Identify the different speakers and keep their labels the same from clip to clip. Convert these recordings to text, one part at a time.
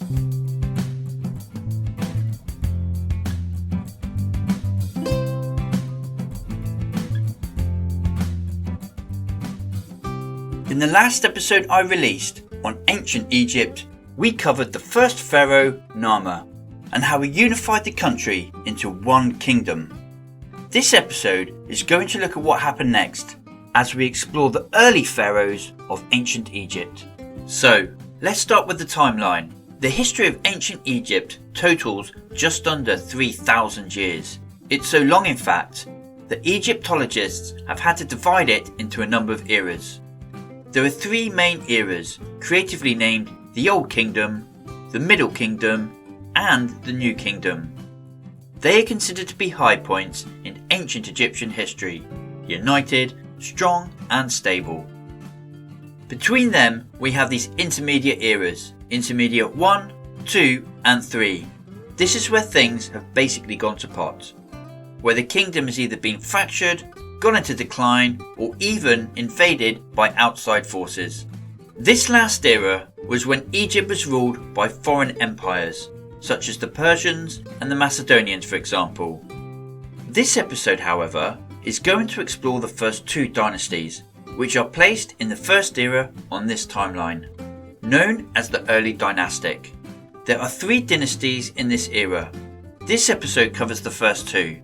Speaker 1: In the last episode I released on ancient Egypt, we covered the first pharaoh, Narmer, and how he unified the country into one kingdom. This episode is going to look at what happened next as we explore the early pharaohs of ancient Egypt. So, let's start with the timeline. The history of ancient Egypt totals just under 3,000 years. It's so long, in fact, that Egyptologists have had to divide it into a number of eras. There are three main eras, creatively named the Old Kingdom, the Middle Kingdom, and the New Kingdom. They are considered to be high points in ancient Egyptian history, united, strong, and stable. Between them, we have these intermediate eras, intermediate 1, 2, and 3. This is where things have basically gone to pot, where the kingdom has either been fractured, gone into decline, or even invaded by outside forces. This last era was when Egypt was ruled by foreign empires, such as the Persians and the Macedonians, for example. This episode, however, is going to explore the first two dynasties, which are placed in the first era on this timeline, known as the early dynastic. There are three dynasties in this era. This episode covers the first two,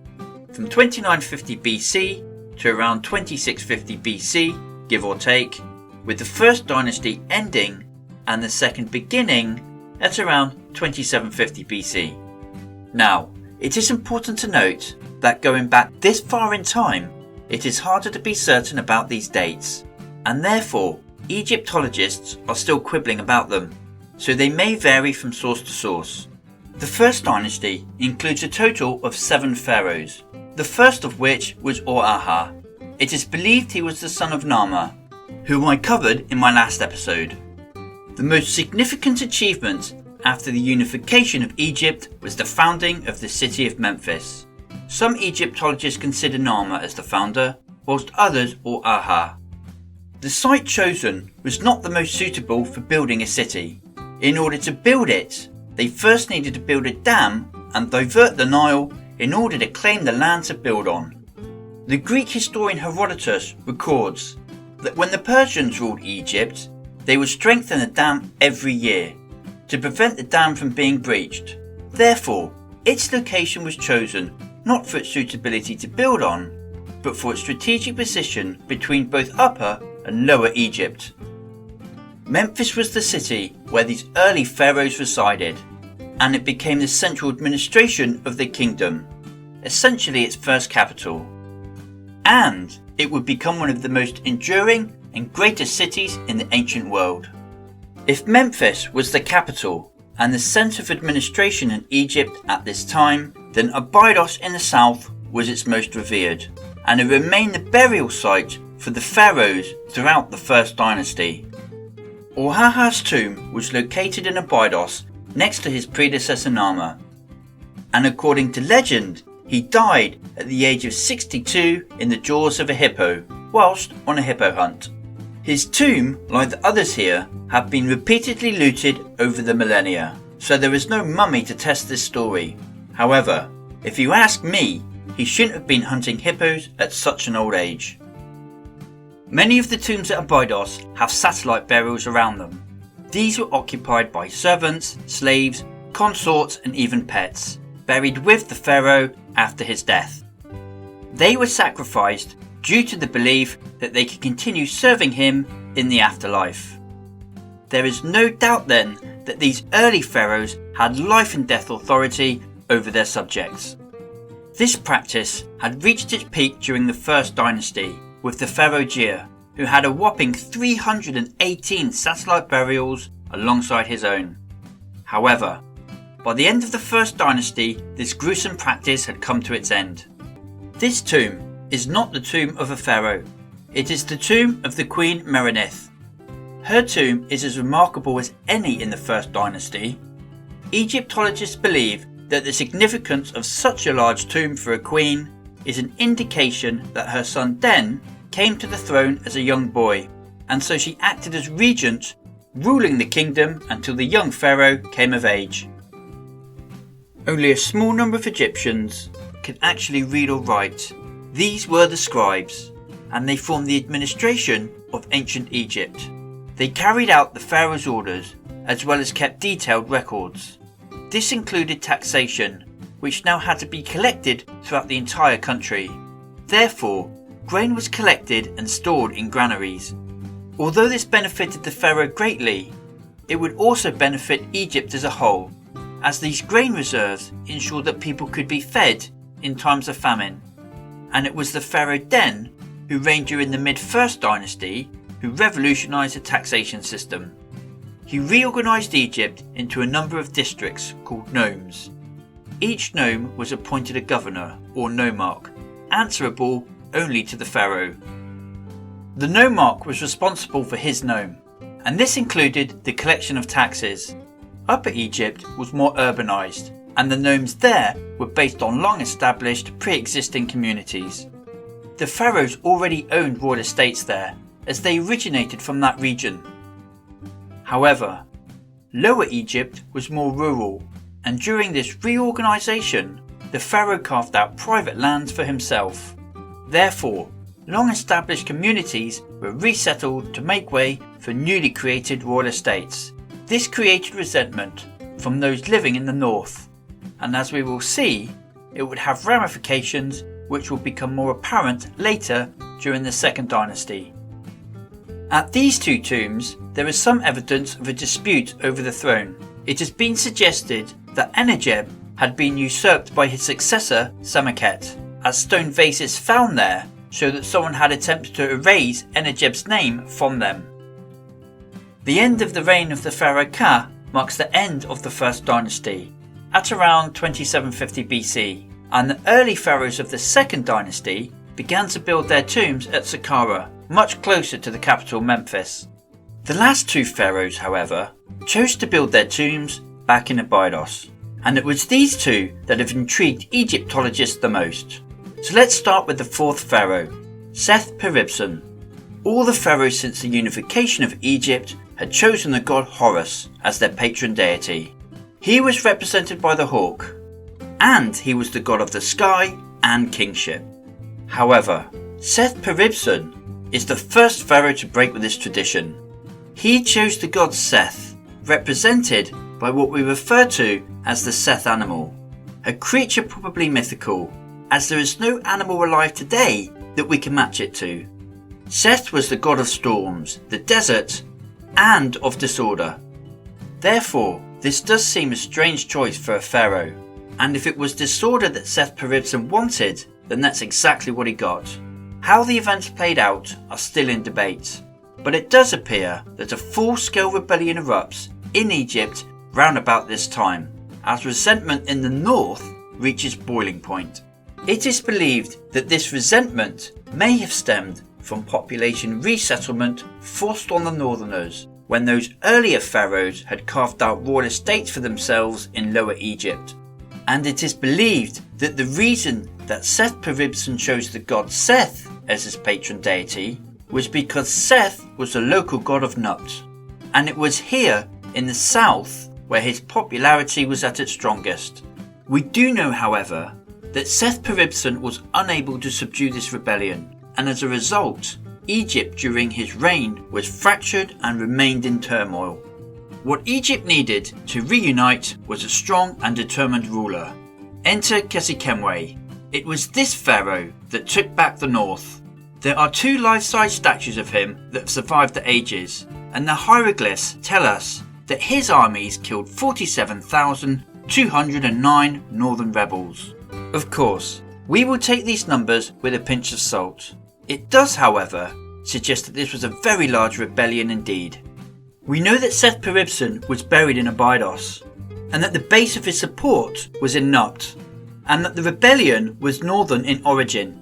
Speaker 1: from 2950 BC to around 2650 BC, give or take, with the first dynasty ending and the second beginning at around 2750 BC. Now, it is important to note that going back this far in time, it is harder to be certain about these dates, and therefore Egyptologists are still quibbling about them, so they may vary from source to source. The first dynasty includes a total of 7 pharaohs, the first of which was Hor-Aha. It is believed he was the son of Narmer, whom I covered in my last episode. The most significant achievement after the unification of Egypt was the founding of the city of Memphis. Some Egyptologists consider Narmer as the founder, whilst others Hor-Aha. The site chosen was not the most suitable for building a city. In order to build it, they first needed to build a dam and divert the Nile in order to claim the land to build on. The Greek historian Herodotus records that when the Persians ruled Egypt, they would strengthen the dam every year to prevent the dam from being breached. Therefore, its location was chosen not for its suitability to build on, but for its strategic position between both Upper and Lower Egypt. Memphis was the city where these early pharaohs resided, and it became the central administration of the kingdom, essentially its first capital. And it would become one of the most enduring and greatest cities in the ancient world. If Memphis was the capital and the centre of administration in Egypt at this time, then Abydos in the south was its most revered, and it remained the burial site for the pharaohs throughout the first dynasty. Hor-Aha's tomb was located in Abydos next to his predecessor Narmer, and according to legend, he died at the age of 62 in the jaws of a hippo whilst on a hippo hunt. His tomb, like the others here, have been repeatedly looted over the millennia, so there is no mummy to test this story. However, if you ask me, he shouldn't have been hunting hippos at such an old age. Many of the tombs at Abydos have satellite burials around them. These were occupied by servants, slaves, consorts and even pets, buried with the pharaoh after his death. They were sacrificed due to the belief that they could continue serving him in the afterlife. There is no doubt then that these early pharaohs had life and death authority over their subjects. This practice had reached its peak during the first dynasty with the pharaoh Djer, who had a whopping 318 satellite burials alongside his own. However, by the end of the first dynasty, this gruesome practice had come to its end. This tomb is not the tomb of a pharaoh, it is the tomb of the queen Merneith. Her tomb is as remarkable as any in the first dynasty. Egyptologists believe that the significance of such a large tomb for a queen is an indication that her son Den came to the throne as a young boy, and so she acted as regent ruling the kingdom until the young pharaoh came of age. Only a small number of Egyptians could actually read or write. These were the scribes, and they formed the administration of ancient Egypt. They carried out the pharaoh's orders as well as kept detailed records. This included taxation, which now had to be collected throughout the entire country. Therefore, grain was collected and stored in granaries. Although this benefited the pharaoh greatly, it would also benefit Egypt as a whole, as these grain reserves ensured that people could be fed in times of famine. And it was the pharaoh Den, who reigned during the MidFirst Dynasty, who revolutionised the taxation system. He reorganised Egypt into a number of districts called nomes. Each nome was appointed a governor, or nomarch, answerable only to the pharaoh. The nomarch was responsible for his nome, and this included the collection of taxes. Upper Egypt was more urbanised, and the nomes there were based on long-established pre-existing communities. The pharaohs already owned royal estates there, as they originated from that region. However, Lower Egypt was more rural, and during this reorganisation, the pharaoh carved out private lands for himself. Therefore, long-established communities were resettled to make way for newly created royal estates. This created resentment from those living in the north, and as we will see, it would have ramifications which will become more apparent later during the Second Dynasty. At these two tombs, there is some evidence of a dispute over the throne. It has been suggested that Enegeb had been usurped by his successor Samarkand, as stone vases found there show that someone had attempted to erase Enegeb's name from them. The end of the reign of the pharaoh Ka marks the end of the First Dynasty, at around 2750 BC, and the early pharaohs of the Second Dynasty began to build their tombs at Saqqara, much closer to the capital Memphis. The last two pharaohs, however, chose to build their tombs back in Abydos, and it was these two that have intrigued Egyptologists the most. So let's start with the fourth pharaoh, Seth-Peribsen. All the pharaohs since the unification of Egypt had chosen the god Horus as their patron deity. He was represented by the hawk, and he was the god of the sky and kingship. However, Seth-Peribsen is the first pharaoh to break with this tradition. He chose the god Seth, represented by what we refer to as the Seth animal, a creature probably mythical, as there is no animal alive today that we can match it to. Seth was the god of storms, the desert, and of disorder. Therefore, this does seem a strange choice for a pharaoh, and if it was disorder that Seth-Peribsen wanted, then that's exactly what he got. How the events played out are still in debate, but it does appear that a full-scale rebellion erupts in Egypt round about this time, as resentment in the north reaches boiling point. It is believed that this resentment may have stemmed from population resettlement forced on the northerners, when those earlier pharaohs had carved out royal estates for themselves in Lower Egypt. And it is believed that the reason that Seth-Peribsen chose the god Seth as his patron deity was because Seth was the local god of Nubt, and it was here in the south where his popularity was at its strongest. We do know, however, that Seth-Peribsen was unable to subdue this rebellion, and as a result, Egypt during his reign was fractured and remained in turmoil. What Egypt needed to reunite was a strong and determined ruler. Enter Khasekhemwy. It was this pharaoh that took back the north. There are two life-size statues of him that have survived the ages, and the hieroglyphs tell us that his armies killed 47,209 northern rebels. Of course, we will take these numbers with a pinch of salt. It does, however, suggest that this was a very large rebellion indeed. We know that Seth-Peribsen was buried in Abydos, and that the base of his support was in Nubt, and that the rebellion was northern in origin.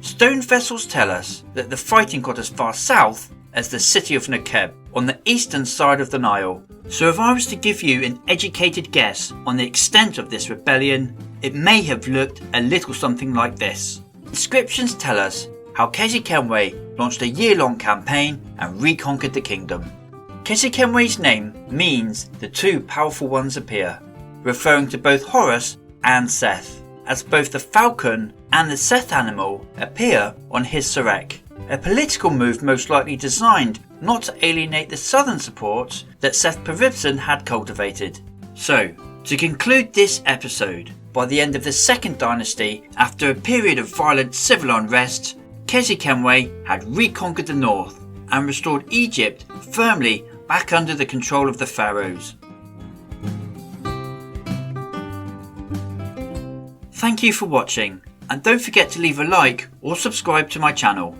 Speaker 1: Stone vessels tell us that the fighting got as far south as the city of Nekeb, on the eastern side of the Nile. So if I was to give you an educated guess on the extent of this rebellion, it may have looked a little something like this. Inscriptions tell us how Khasekhemwy launched a year-long campaign and reconquered the kingdom. Khasekhemwy's name means the two powerful ones appear, referring to both Horus and Seth, as both the falcon and the Seth animal appear on his sarek, a political move most likely designed not to alienate the southern support that Seth-Peribsen had cultivated. So, to conclude this episode, by the end of the Second Dynasty, after a period of violent civil unrest, Khasekhemwy had reconquered the north and restored Egypt firmly back under the control of the Pharaohs. Thank you for watching, and don't forget to leave a like or subscribe to my channel.